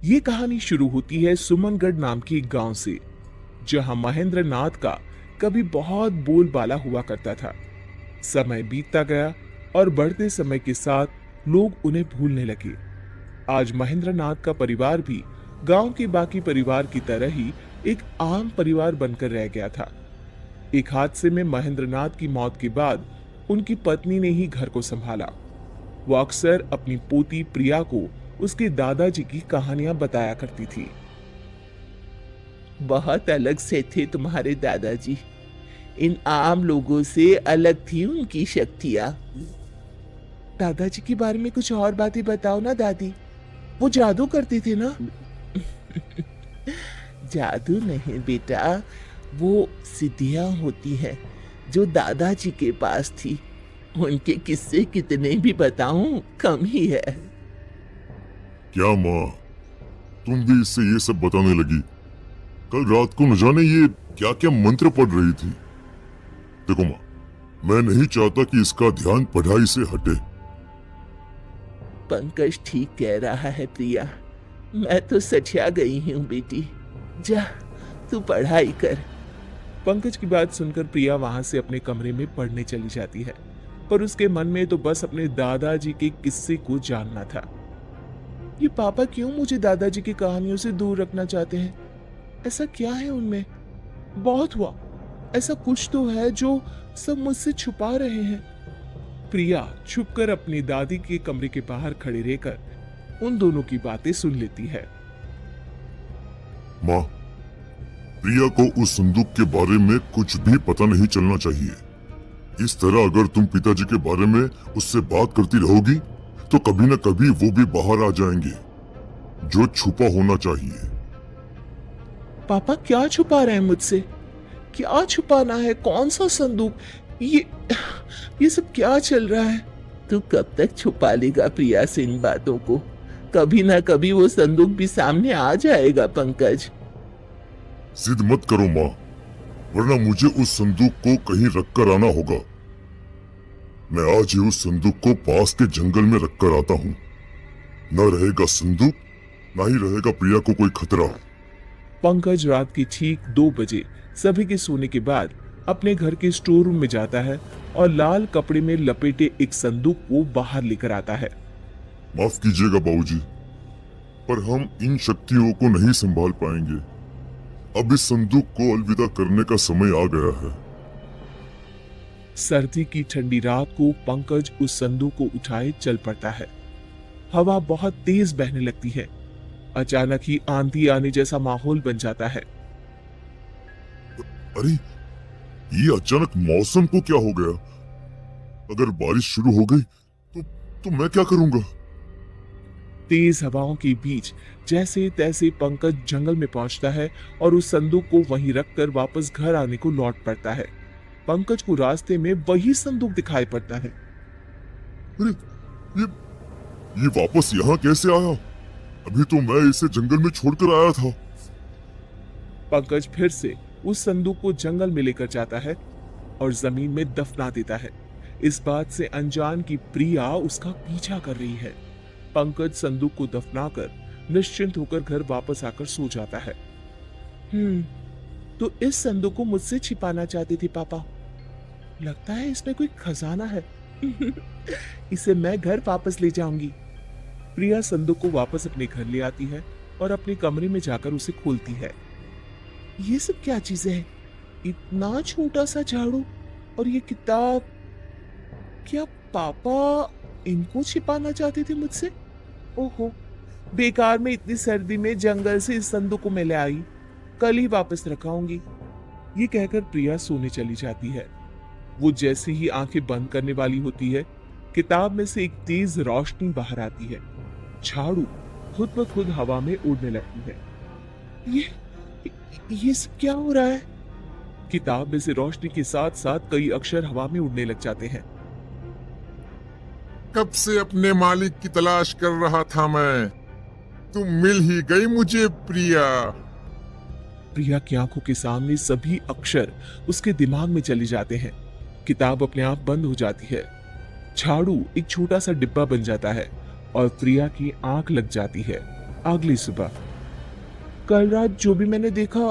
ये कहानी शुरू होती है सुमनगढ़ नाम के एक गांव से, जहां महेंद्र नाथ का कभी बहुत बोलबाला हुआ करता था। समय बीतता गया और बढ़ते समय के साथ लोग उन्हें भूलने लगे। आज महेंद्र नाथ का परिवार भी गांव के बाकी परिवार की तरह ही एक आम परिवार बनकर रह गया था। एक हादसे में महेंद्र नाथ की मौत के बाद उनकी पत्नी ने ही घर को संभाला। वो अक्सर अपनी पोती प्रिया को उसके दादाजी की कहानियां बताया करती थी। बहुत अलग से थे तुम्हारे दादाजी। इन आम लोगों से अलग थी उनकी शक्तियां। दादाजी के बारे में कुछ और बातें बताओ ना दादी, वो जादू करते थे ना? जादू नहीं बेटा, वो सिद्धियां होती हैं जो दादाजी के पास थी। उनके किस्से कितने भी बताऊं कम ही है। क्या माँ, तुम भी इससे ये सब बताने लगी? कल रात को न जाने ये क्या क्या मंत्र पढ़ रही थी। देखो माँ, मैं नहीं चाहता कि इसका ध्यान पढ़ाई से हटे। पंकज ठीक कह रहा है प्रिया, मैं तो सठिया गई हूँ बेटी। जा तू पढ़ाई कर। पंकज की बात सुनकर प्रिया वहां से अपने कमरे में पढ़ने चली जाती है, पर उसके मन में तो बस अपने दादाजी के किस्से को जानना था। ये पापा क्यों मुझे दादाजी की कहानियों से दूर रखना चाहते हैं? ऐसा क्या है उनमें? बहुत हुआ, ऐसा कुछ तो है जो सब मुझसे छुपा रहे हैं। प्रिया छुपकर अपनी दादी के कमरे के बाहर खड़े रहकर उन दोनों की बातें सुन लेती है। माँ, प्रिया को उस संदूक के बारे में कुछ भी पता नहीं चलना चाहिए। इस तरह अगर तुम पिताजी के बारे में उससे बात करती रहोगी तो कभी न कभी वो भी बाहर आ जाएंगे। जो छुपा होना चाहिए। पापा क्या छुपा रहे हैं मुझसे? क्या छुपाना है? कौन सा संदूक? ये सब क्या चल रहा है? तू कब तक छुपा लेगा प्रिया से इन बातों को? कभी ना कभी वो संदूक भी सामने आ जाएगा पंकज। जिद मत करो माँ, वरना मुझे उस संदूक को कहीं रखकर आना होगा। मैं आज ही उस संदूक को पास के जंगल में रखकर आता हूँ। न रहेगा संदूक, न ही रहेगा प्रिया को कोई खतरा। पंकज रात की ठीक 2 बजे सभी के सोने के बाद अपने घर के स्टोर रूम में जाता है और लाल कपड़े में लपेटे एक संदूक को बाहर लेकर आता है। माफ कीजिएगा बाबूजी, पर हम इन शक्तियों को नहीं संभाल पाएंगे। अब इस संदूक को अलविदा करने का समय आ गया है। सर्दी की ठंडी रात को पंकज उस संदूक को उठाए चल पड़ता है। हवा बहुत तेज बहने लगती है। अचानक ही आंधी आने जैसा माहौल बन जाता है। अरे, ये अचानक मौसम को क्या हो गया? अगर बारिश शुरू हो गई तो मैं क्या करूंगा? तेज हवाओं के बीच जैसे तैसे पंकज जंगल में पहुंचता है और उस संदूक को वहीं रखकर वापस घर आने को लौट पड़ता है। पंकज को रास्ते में वही संदूक दिखाई पड़ता है। अरे, ये वापस यहाँ कैसे आया? अभी तो मैं इसे जंगल में छोड़कर आया था। पंकज फिर से उस संदूक को जंगल में लेकर जाता है और जमीन में दफना देता है। इस बात से अनजान की प्रिया उसका पीछा कर रही है। पंकज संदूक को दफनाकर निश्चिंत होकर घर वापस आकर सो जाता है। तो इस संदूक को मुझसे छिपाना चाहते थे पापा। लगता है इसमें कोई खजाना है। इसे मैं घर वापस ले जाऊंगी। प्रिया संदूक को वापस अपने घर ले आती है और अपने कमरे में जाकर उसे खोलती है। ये सब क्या चीजें हैं? इतना छोटा सा झाड़ू और ये किताब। क्या पापा इनको छिपाना चाहते थे मुझसे? ओहो, बेकार में इतनी सर्दी में जंगल से इस संदूक को मैं ले आई। कल ही वापस रखाऊंगी। ये कहकर प्रिया सोने चली जाती है। वो जैसे ही आंखें बंद करने वाली होती है, किताब में से एक तेज रोशनी बाहर आती है। झाड़ू खुद ब खुद हवा में उड़ने लगती है। ये सब क्या हो रहा है? किताब में से रोशनी के साथ साथ कई अक्षर हवा में उड़ने लग जाते हैं। कब से अपने मालिक की तलाश कर रहा था मैं। तुम मिल ही गई मुझे प्रिया। प्रिया की आंखों के सामने सभी अक्षर उसके दिमाग में चले जाते हैं। किताब अपने आप बंद हो जाती है। झाड़ू एक छोटा सा डिब्बा बन जाता है और प्रिया की आंख लग जाती है। अगली सुबह। कल रात जो भी मैंने देखा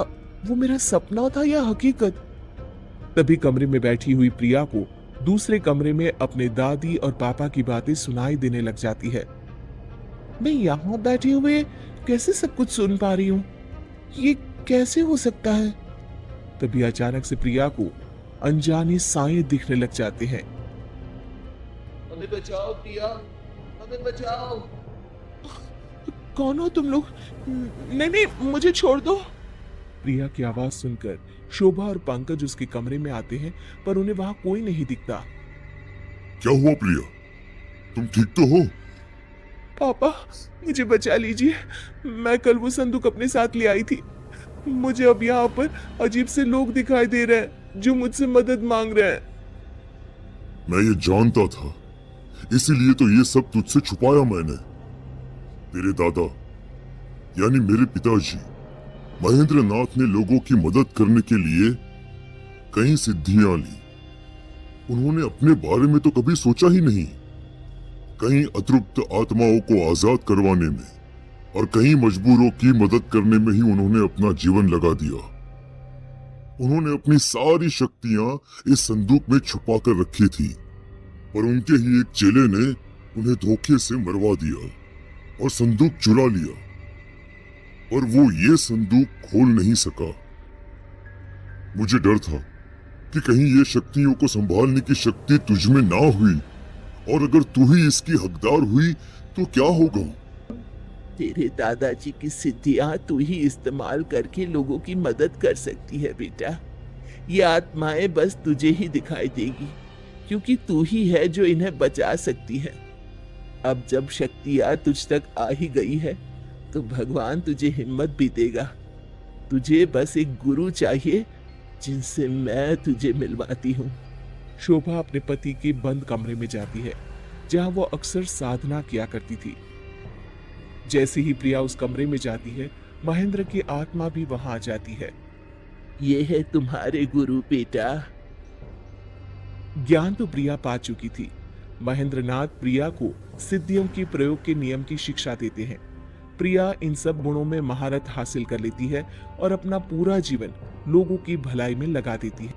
वो मेरा सपना था या हकीकत? तभी कमरे में बैठी हुई प्रिया को दूसरे कमरे में अपने दादी और पापा की बातें सुनाई देने लग जाती है। मैं यहां बैठे हुए कैसे सब कुछ सुन पा रही हूं? ये कैसे हो सकता है? तभी अचानक से प्रिया को अनजाने साए दिखने लग जाते हैं। हमें बचाओ प्रिया, हमें बचाओ। कौन हो तुम लोग? नहीं नहीं, मुझे छोड़ दो। प्रिया की आवाज सुनकर शोभा और पंकज उसके कमरे में आते हैं, पर उन्हें वहां कोई नहीं दिखता। क्या हुआ प्रिया, तुम ठीक तो हो? पापा, मुझे बचा लीजिए। मैं कल वो संदूक अपने साथ ले आई थी। मुझे अब यहाँ पर अजीब से लोग दिखाई दे रहे हैं जो मुझसे मदद मांग रहे हैं। मैं ये जानता था, इसीलिए तो ये सब तुझसे छुपाया मैंने। तेरे दादा यानी मेरे पिताजी महेंद्र नाथ ने लोगों की मदद करने के लिए कई सिद्धियां ली। उन्होंने अपने बारे में तो कभी सोचा ही नहीं। कई अतृप्त आत्माओं को आजाद करवाने में और कई मजबूरों की मदद करने में ही उन्होंने अपना जीवन लगा दिया। उन्होंने अपनी सारी शक्तियां इस संदूक में छुपा कर रखी थी, पर उनके ही एक चेले ने उन्हें धोखे से मरवा दिया और संदूक चुरा लिया। पर वो ये संदूक खोल नहीं सका। मुझे डर था कि कहीं ये शक्तियों को संभालने की शक्ति तुझ में ना हुई, और अगर तू ही इसकी हकदार हुई तो क्या होगा? तेरे दादाजी की सिद्धियां तू ही इस्तेमाल करके लोगों की मदद कर सकती है बेटा। ये आत्माएं बस तुझे ही दिखाई देगी, क्योंकि तू ही है जो इन्हें बचा सकती है। अब जब शक्तियां तुझ तक आ ही गई है तो भगवान तुझे हिम्मत भी देगा। तुझे बस एक गुरु चाहिए जिनसे मैं तुझे मिलवाती हूँ। शोभा अपने पति के बंद कमरे में जाती है जहां वो अक्सर साधना किया करती थी। जैसे ही प्रिया उस कमरे में जाती है, महेंद्र की आत्मा भी वहां आ जाती है। ये है तुम्हारे गुरु बेटा। ज्ञान तो प्रिया पा चुकी थी। महेंद्र नाथ प्रिया को सिद्धियों के प्रयोग के नियम की शिक्षा देते हैं। प्रिया इन सब गुणों में महारत हासिल कर लेती है और अपना पूरा जीवन लोगों की भलाई में लगा देती है।